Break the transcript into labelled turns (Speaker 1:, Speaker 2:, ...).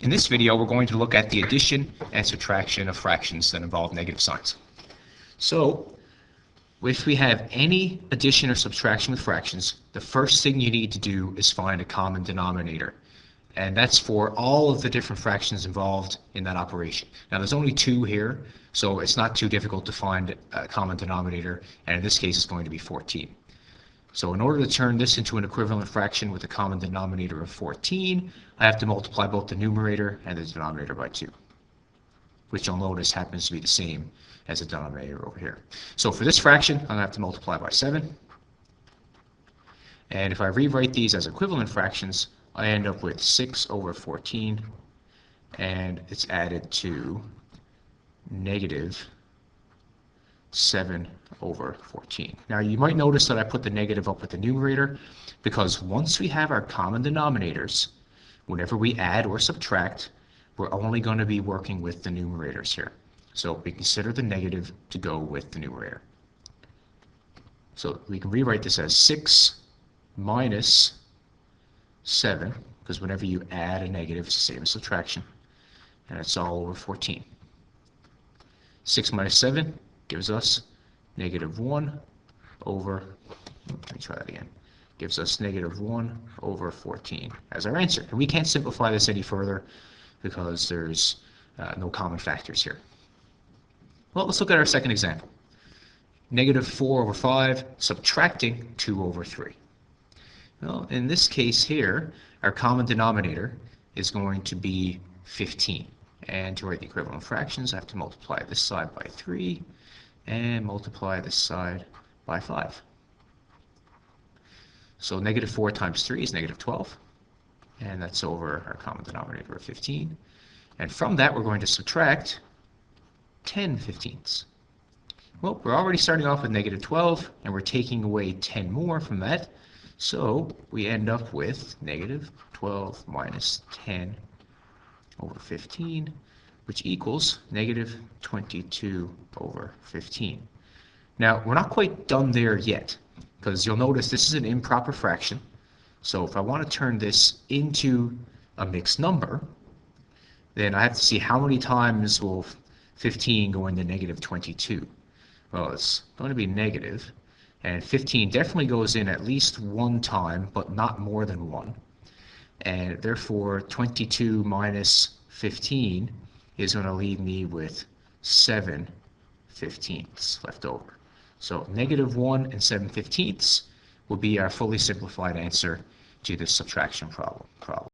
Speaker 1: In this video, we're going to look at the addition and subtraction of fractions that involve negative signs. So, if we have any addition or subtraction with fractions, the first thing you need to do is find a common denominator. And that's for all of the different fractions involved in that operation. Now, there's only two here, so it's not too difficult to find a common denominator, and in this case, it's going to be 14. So in order to turn this into an equivalent fraction with a common denominator of 14, I have to multiply both the numerator and the denominator by 2, which you'll notice happens to be the same as the denominator over here. So for this fraction, I'm going to have to multiply by 7. And if I rewrite these as equivalent fractions, I end up with 6 over 14, and it's added to negative 7 over 14. Now you might notice that I put the negative up with the numerator because once we have our common denominators, whenever we add or subtract, we're only going to be working with the numerators here. So we consider the negative to go with the numerator. So we can rewrite this as 6 minus 7, because whenever you add a negative, it's the same as subtraction, and it's all over 14. 6 minus 7 gives us negative 1 over, let me try that again, gives us negative 1 over 14 as our answer. And we can't simplify this any further because there's no common factors here. Well, let's look at our second example. Negative 4 over 5 subtracting 2 over 3. Well, in this case here, our common denominator is going to be 15. And to write the equivalent fractions, I have to multiply this side by 3 and multiply this side by 5. So negative 4 times 3 is negative 12. And that's over our common denominator of 15. And from that, we're going to subtract 10 fifteenths. Well, we're already starting off with negative 12, and we're taking away 10 more from that. So we end up with negative 12 minus 10 over 15, which equals negative 22 over 15. Now, we're not quite done there yet, because you'll notice this is an improper fraction. So if I want to turn this into a mixed number, then I have to see how many times will 15 go into negative 22. Well, it's going to be negative, and 15 definitely goes in at least one time, but not more than one. And therefore, 22 minus 15 is going to leave me with 7 fifteenths left over. So negative 1 and 7 fifteenths will be our fully simplified answer to this subtraction problem.